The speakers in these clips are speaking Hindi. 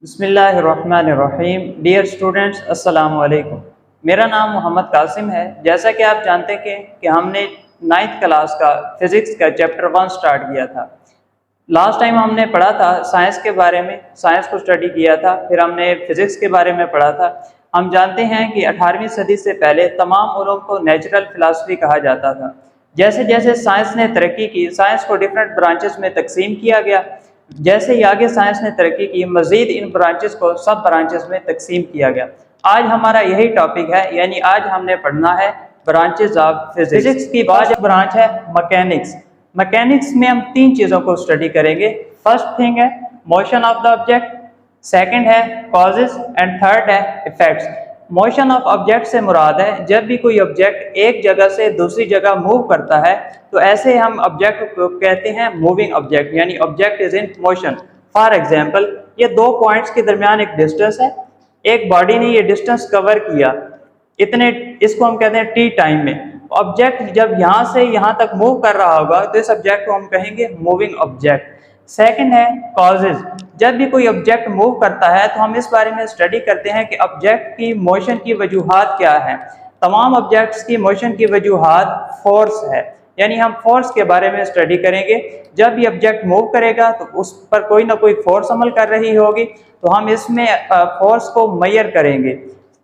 बिस्मिल्लाहिर्रहमानिर्रहीम। डियर स्टूडेंट्स, अस्सलाम वालेकुम। मेरा नाम मोहम्मद कासिम है। जैसा कि आप जानते हैं कि हमने 9th क्लास का फिज़िक्स का चैप्टर 1 स्टार्ट किया था। लास्ट टाइम हमने पढ़ा था साइंस के बारे में, साइंस को स्टडी किया था, फिर हमने फिज़िक्स के बारे में पढ़ा था। हम जानते हैं कि 18वीं सदी से पहले तमाम उलूम को नेचुरल फ़िलासफ़ी कहा जाता था। जैसे जैसे साइंस ने तरक्की की, साइंस को डिफरेंट ब्रांचेस में तकसीम किया गया। जैसे ही आगे साइंस ने तरक्की की, मज़ीद इन ब्रांचेस को सब ब्रांचेस में तकसीम किया गया। आज हमारा यही टॉपिक है, यानी आज हमने पढ़ना है ब्रांचेस ऑफ फिजिक्स। फिजिक्स की फर्स्ट ब्रांच है मैकेनिक्स। मैकेनिक्स में हम तीन चीज़ों को स्टडी करेंगे। फर्स्ट थिंग है motion of the object, second है कॉजेज एंड थर्ड है इफेक्ट्स। मोशन ऑफ ऑब्जेक्ट से मुराद है जब भी कोई ऑब्जेक्ट एक जगह से दूसरी जगह मूव करता है तो ऐसे हम ऑब्जेक्ट को कहते हैं मूविंग ऑब्जेक्ट, यानी object is in motion. For example, ये दो पॉइंट्स के दरमियान एक डिस्टेंस है, एक बॉडी ने ये डिस्टेंस कवर किया इतने, इसको हम कहते हैं टी टाइम में। ऑब्जेक्ट जब यहाँ से यहाँ तक मूव कर रहा होगा तो इस ऑब्जेक्ट को हम कहेंगे मूविंग ऑब्जेक्ट। सेकंड है कॉजेज। जब भी कोई ऑब्जेक्ट मूव करता है तो हम इस बारे में स्टडी करते हैं कि ऑब्जेक्ट की मोशन की वजूहात क्या है। तमाम ऑब्जेक्ट्स की मोशन की वजूहात फोर्स है, यानी हम फोर्स के बारे में स्टडी करेंगे। जब भी ऑब्जेक्ट मूव करेगा तो उस पर कोई ना कोई फोर्स अमल कर रही होगी, तो हम इसमें फोर्स को मेजर करेंगे।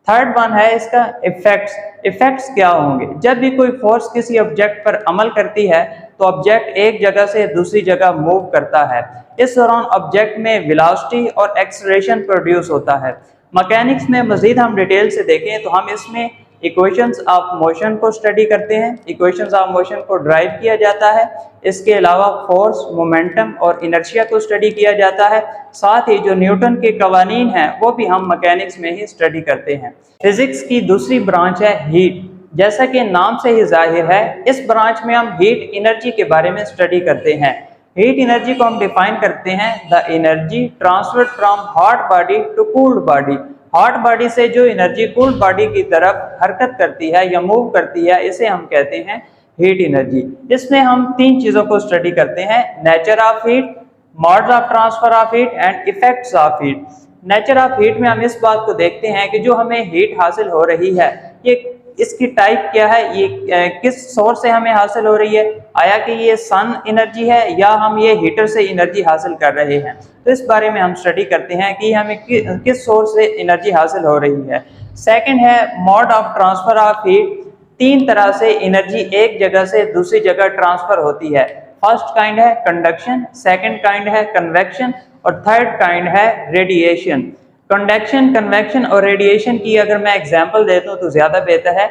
थर्ड वन है इसका इफेक्ट्स। इफेक्ट्स क्या होंगे? जब भी कोई फोर्स किसी ऑब्जेक्ट पर अमल करती है तो ऑब्जेक्ट एक जगह से दूसरी जगह मूव करता है। इस दौरान ऑब्जेक्ट में वेलोसिटी और एक्सेलरेशन प्रोड्यूस होता है। मैकेनिक्स में मजीद हम डिटेल से देखें तो हम इसमें इक्वेशंस ऑफ मोशन को स्टडी करते हैं। इक्वेशंस ऑफ मोशन को ड्राइव किया जाता है। इसके अलावा फोर्स, मोमेंटम और इनर्शिया को स्टडी किया जाता है। साथ ही जो न्यूटन के कवानीन हैं वो भी हम मैकेनिक्स में ही स्टडी करते हैं। फिजिक्स की दूसरी ब्रांच है हीट। जैसा कि नाम से ही जाहिर है, इस ब्रांच में हम हीट एनर्जी के बारे में स्टडी करते हैं। हीट एनर्जी को हम डिफाइन करते हैं the energy transferred from hot body to cooled body. Hot body से जो एनर्जी कूल्ड बॉडी की तरफ हरकत करती है या मूव करती है, इसे हम कहते हैं हीट एनर्जी। इसमें हम तीन चीज़ों को स्टडी करते हैं: nature of heat, modes of transfer of heat and effects of heat. Nature of heat में हम इस बात को देखते हैं कि जो हमें हीट हासिल हो रही है, ये इसकी टाइप क्या है, ये किस सोर्स से हमें हासिल हो रही है, आया कि ये सन एनर्जी है या हम ये हीटर से एनर्जी हासिल कर रहे हैं। तो इस बारे में हम स्टडी करते हैं कि हमें किस सोर्स से एनर्जी हासिल हो रही है। सेकंड है mode of transfer of heat. तीन तरह से एनर्जी एक जगह से दूसरी जगह ट्रांसफर होती है। फर्स्ट काइंड है कंडक्शन, सेकंड काइंड है कन्वेक्शन और थर्ड काइंड है रेडिएशन। कंडक्शन, कन्वेक्शन और रेडिएशन की अगर मैं एग्जांपल देता हूँ तो ज़्यादा बेहतर है।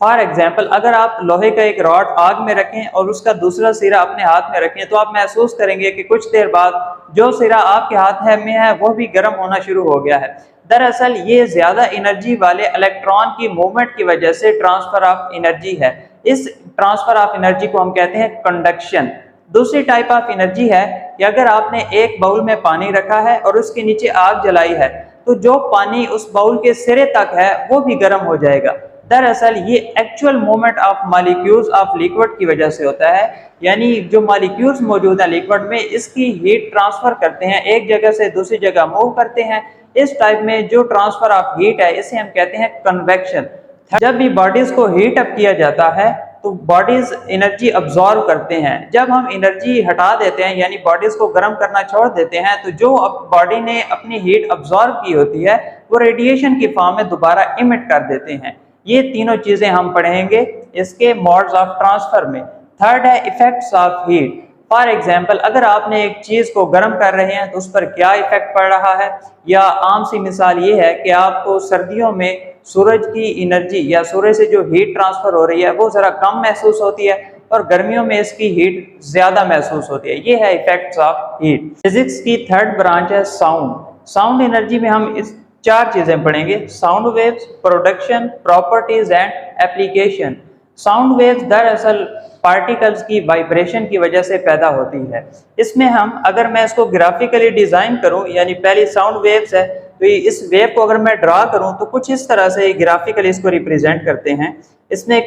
फॉर एग्जांपल, अगर आप लोहे का एक रॉड आग में रखें और उसका दूसरा सिरा अपने हाथ में रखें तो आप महसूस करेंगे कि कुछ देर बाद जो सिरा आपके हाथ में है वो भी गर्म होना शुरू हो गया है। दरअसल ये ज़्यादा एनर्जी वाले इलेक्ट्रॉन की मूवमेंट की वजह से ट्रांसफर ऑफ एनर्जी है। इस ट्रांसफर ऑफ एनर्जी को हम कहते हैं कंडक्शन। दूसरी टाइप ऑफ एनर्जी है कि अगर आपने एक बाउल में पानी रखा है और उसके नीचे आग जलाई है तो जो पानी उस बाउल के सिरे तक है वो भी गर्म हो जाएगा। दरअसल ये actual movement of molecules of liquid की वजह से होता है, यानी जो मॉलिक्यूल्स मौजूद हैं लिक्विड में, इसकी हीट ट्रांसफर करते हैं, एक जगह से दूसरी जगह मूव करते हैं। इस टाइप में जो ट्रांसफर ऑफ हीट है इसे हम कहते हैं कन्वेक्शन। जब भी बॉडीज को हीट अप किया जाता है तो बॉडीज एनर्जी अब्जॉर्व करते हैं। जब हम एनर्जी हटा देते हैं, यानी बॉडीज को गर्म करना छोड़ देते हैं, तो जो बॉडी ने अपनी हीट अब्जॉर्व की होती है वो रेडिएशन की फॉर्म में दोबारा इमिट कर देते हैं। ये तीनों चीजें हम पढ़ेंगे इसके मोड्स ऑफ ट्रांसफर में। थर्ड है effects of heat. For example, अगर आपने एक चीज को गर्म कर रहे हैं तो उस पर क्या इफेक्ट पड़ रहा है, या आम सी मिसाल ये है कि आपको सर्दियों में सूरज की एनर्जी या सूरज से जो हीट ट्रांसफर हो रही है वो जरा कम महसूस होती है और गर्मियों में इसकी हीट ज्यादा महसूस होती है। ये है इफेक्ट्स ऑफ हीट। फिजिक्स की थर्ड ब्रांच है साउंड। साउंड एनर्जी में हम इस चार चीजें पढ़ेंगे: sound waves, production, properties and application. Sound waves दरअसल पार्टिकल्स की वाइब्रेशन की वजह से पैदा होती है। इसमें हम, अगर मैं इसको ग्राफिकली डिजाइन करूं, यानी पहली साउंड वेव्स है तो इस वेव को अगर मैं ड्रा करूं तो कुछ इस तरह से ग्राफिकली इसको रिप्रेजेंट करते हैं। इसमें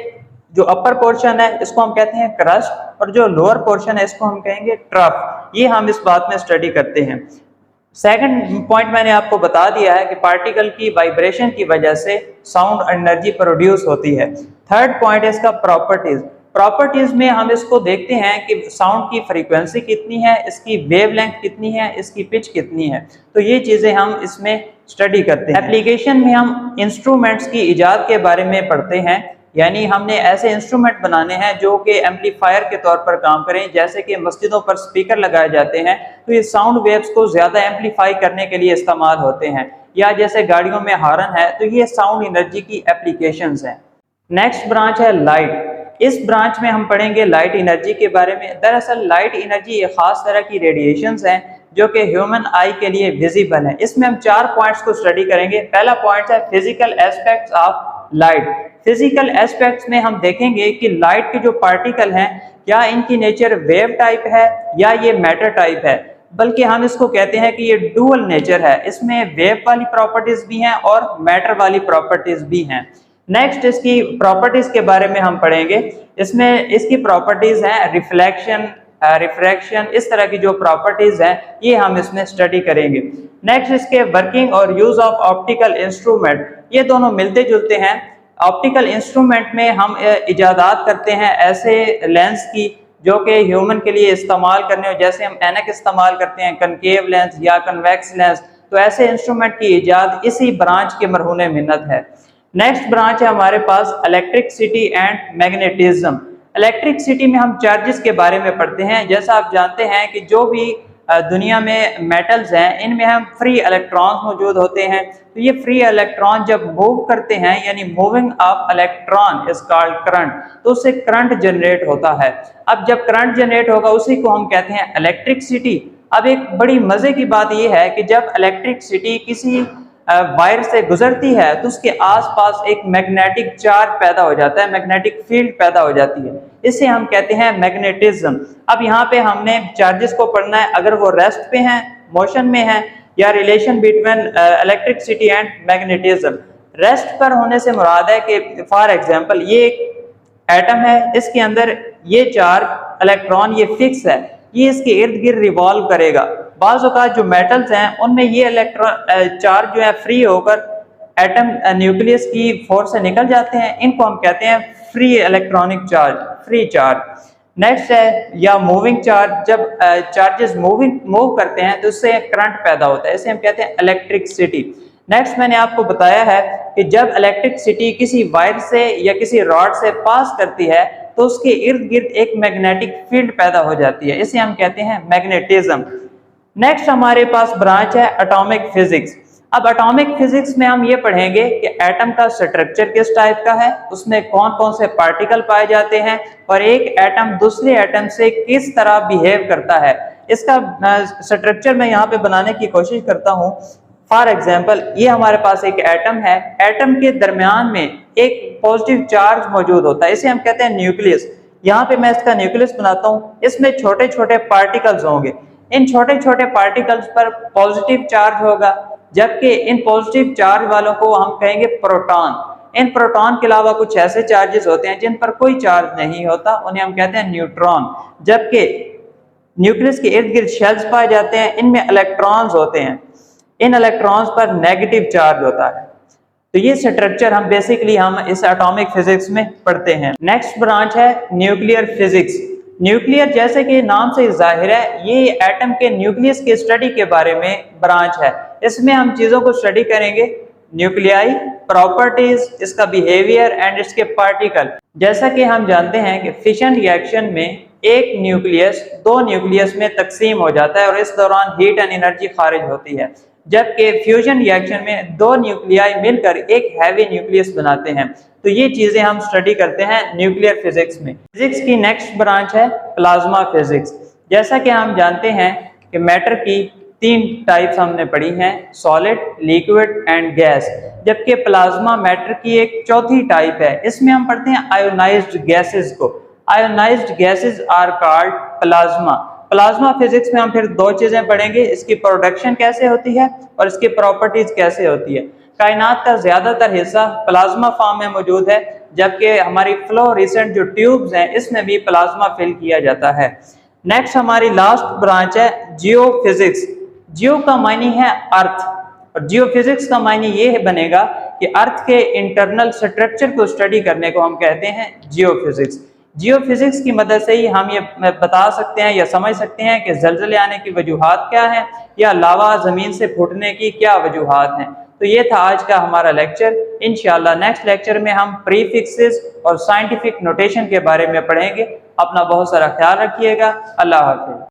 जो अपर पोर्शन है इसको हम कहते हैं क्रस्ट और जो लोअर पोर्शन है इसको हम कहेंगे ट्रफ। ये हम इस बात में स्टडी करते हैं। सेकंड पॉइंट मैंने आपको बता दिया है कि पार्टिकल की वाइब्रेशन की वजह से साउंड एनर्जी प्रोड्यूस होती है। थर्ड पॉइंट है इसका प्रॉपर्टीज। प्रॉपर्टीज में हम इसको देखते हैं कि साउंड की फ्रीक्वेंसी कितनी है, इसकी वेवलेंथ कितनी है, इसकी पिच कितनी है। तो ये चीजें हम इसमें स्टडी करते हैं। एप्लीकेशन में हम इंस्ट्रूमेंट्स की इजाद के बारे में पढ़ते हैं, यानी हमने ऐसे इंस्ट्रूमेंट बनाने हैं जो कि एम्पलीफायर के तौर पर काम करें। जैसे कि मस्जिदों पर स्पीकर लगाए जाते हैं तो ये साउंड वेव्स को ज्यादा एम्पलीफाई करने के लिए इस्तेमाल होते हैं, या जैसे गाड़ियों में हॉर्न है तो ये साउंड एनर्जी की एप्लीकेशंस हैं। नेक्स्ट ब्रांच है लाइट। इस ब्रांच में हम पढ़ेंगे लाइट एनर्जी के बारे में। दरअसल लाइट एनर्जी एक खास तरह की रेडिएशंस हैं जो कि ह्यूमन आई के लिए विजिबल है। इसमें हम 4 पॉइंट्स को स्टडी करेंगे। पहला पॉइंट है physical aspects of light. Physical aspects में हम देखेंगे कि लाइट के जो पार्टिकल हैं क्या इनकी नेचर वेव टाइप है या ये मैटर टाइप है, बल्कि हम इसको कहते हैं कि ये डुअल नेचर है, इसमें वेव वाली प्रॉपर्टीज भी हैं और मैटर वाली प्रॉपर्टीज भी हैं। नेक्स्ट इसकी प्रॉपर्टीज के बारे में हम पढ़ेंगे। इसमें इसकी प्रॉपर्टीज हैं रिफ्लेक्शन, रिफ्रैक्शन, इस तरह की जो प्रॉपर्टीज हैं ये हम इसमें स्टडी करेंगे। नेक्स्ट इसके वर्किंग और यूज ऑफ ऑप्टिकल इंस्ट्रूमेंट, ये दोनों मिलते जुलते हैं। ऑप्टिकल इंस्ट्रूमेंट में हम इजादात करते हैं ऐसे लेंस की जो कि ह्यूमन के लिए इस्तेमाल करने हो, जैसे हम ऐनक इस्तेमाल करते हैं, कनकेव लेंस या कन्वेक्स लेंस, तो ऐसे इंस्ट्रूमेंट की इजाद इसी ब्रांच के मरहून मिन्नत है। नेक्स्ट ब्रांच है हमारे पास इलेक्ट्रिसिटी एंड मैग्नेटिज्म। इलेक्ट्रिसिटी में हम चार्जेस के बारे में पढ़ते हैं। जैसा आप जानते हैं कि जो भी दुनिया में मेटल्स हैं इनमें हम फ्री इलेक्ट्रॉन्स मौजूद होते हैं। तो ये फ्री इलेक्ट्रॉन जब मूव करते हैं, यानी moving of electron is called current, तो उससे करंट जनरेट होता है। अब जब करंट जनरेट होगा उसी को हम कहते हैं इलेक्ट्रिसिटी। अब एक बड़ी मजे की बात यह है कि जब इलेक्ट्रिसिटी किसी वायर से गुजरती है तो उसके आसपास एक मैग्नेटिक चार्ज पैदा हो जाता है, मैग्नेटिक फील्ड पैदा हो जाती है, इसे हम कहते हैं मैग्नेटिज्म। अब यहाँ पे हमने चार्जेस को पढ़ना है, अगर वो रेस्ट पे हैं, मोशन में हैं, या relation between electricity and magnetism. Rest पर होने से मुराद है कि फॉर एग्जांपल ये एक एटम है, इसके अंदर ये चार्ज इलेक्ट्रॉन ये फिक्स है, ये इसके इर्द गिर्द रिवॉल्व करेगा। बाज़ औक़ात जो मेटल्स हैं उनमें ये इलेक्ट्रॉन चार्ज जो है फ्री होकर एटम न्यूक्लियस की फोर्स से निकल जाते हैं, इनको हम कहते हैं free electronic charge, free charge. Next है या मूविंग चार्ज। जब चार्जेस मूव करते हैं तो उससे करंट पैदा होता है, इसे हम कहते हैं इलेक्ट्रिसिटी। नेक्स्ट मैंने आपको बताया है कि जब इलेक्ट्रिसिटी किसी वायर से या किसी रॉड से पास करती है तो उसके इर्द गिर्द एक मैग्नेटिक फील्ड पैदा हो जाती है, इसे हम कहते हैं मैग्नेटिज्म। नेक्स्ट हमारे पास ब्रांच है एटॉमिक फिजिक्स। अब एटॉमिक फिजिक्स में हम ये पढ़ेंगे कि एटम का स्ट्रक्चर किस टाइप का है, उसमें कौन कौन से पार्टिकल पाए जाते हैं और एक एटम दूसरे एटम से किस तरह बिहेव करता है। इसका स्ट्रक्चर मैं यहाँ पे बनाने की कोशिश करता हूँ। फॉर एग्जाम्पल ये हमारे पास एक एटम है, एटम के दरमियान में एक पॉजिटिव चार्ज मौजूद होता है, इसे हम कहते हैं न्यूक्लियस। यहाँ पे मैं इसका न्यूक्लियस बनाता हूँ, इसमें छोटे छोटे पार्टिकल्स होंगे, इन छोटे छोटे पार्टिकल्स पर पॉजिटिव चार्ज होगा, जबकि इन पॉजिटिव चार्ज वालों को हम कहेंगे प्रोटॉन। इन प्रोटॉन के अलावा कुछ ऐसे चार्जेस होते हैं जिन पर कोई चार्ज नहीं होता, उन्हें हम कहते हैं न्यूट्रॉन। जबकि न्यूक्लियस के इर्द गिर्द शेल्स पाए जाते हैं, इनमें इलेक्ट्रॉन्स होते हैं, इन इलेक्ट्रॉन्स पर नेगेटिव चार्ज होता है। तो ये स्ट्रक्चर हम बेसिकली हम इस एटॉमिक फिजिक्स में पढ़ते हैं। नेक्स्ट ब्रांच है न्यूक्लियर फिजिक्स। न्यूक्लियर जैसे कि नाम से जाहिर है ये एटम के न्यूक्लियस के स्टडी के बारे में ब्रांच है। इसमें हम चीजों को स्टडी करेंगे, न्यूक्लियाई, प्रॉपर्टीज, इसका बिहेवियर एंड इसके पार्टिकल। जैसा कि हम जानते हैं कि फिशन रिएक्शन में एक न्यूक्लियस दो न्यूक्लियस में तकसीम हो जाता है और इस दौरान हीट एंड एनर्जी खारिज होती है, जबकि फ्यूजन रिएक्शन में दो न्यूक्लियाई मिलकर एक हैवी न्यूक्लियस बनाते हैं। तो ये चीजें हम स्टडी करते हैं न्यूक्लियर फिजिक्स में। फिजिक्स की नेक्स्ट ब्रांच है प्लाज्मा फिजिक्स। जैसा कि हम जानते हैं कि मैटर की 3 टाइप्स हमने पढ़ी हैं, सॉलिड, लिक्विड एंड गैस, जबकि प्लाज्मा मैटर की एक चौथी टाइप है। इसमें हम पढ़ते हैं आयोनाइज्ड गैसेस को। Ionised gases are called plasma. Plasma physics में हम फिर 2 चीजें पढ़ेंगे, इसकी प्रोडक्शन कैसे होती है और इसकी प्रॉपर्टीज कैसे होती है। कायनात का ज्यादातर हिस्सा प्लाज्मा फॉर्म में मौजूद है, जबकि हमारी फ्लोरेसेंट जो ट्यूब्स हैं इसमें भी प्लाज्मा फिल किया जाता है। नेक्स्ट हमारी लास्ट ब्रांच है जियो फिजिक्स। जियो का मायने है अर्थ, और जियोफिजिक्स का मायने ये बनेगा कि अर्थ के इंटरनल स्ट्रक्चर को स्टडी करने को हम कहते हैं जियोफिजिक्स। जियोफिजिक्स की मदद से ही हम ये बता सकते हैं या समझ सकते हैं कि ज़लज़ले आने की वजूहात क्या हैं, या लावा ज़मीन से फूटने की क्या वजूहात हैं। तो ये था आज का हमारा लेक्चर। इंशाल्लाह नेक्स्ट लेक्चर में हम प्रीफिक्सेस और साइंटिफिक नोटेशन के बारे में पढ़ेंगे। अपना बहुत सारा ख्याल रखिएगा। अल्लाह हाफ़िज़।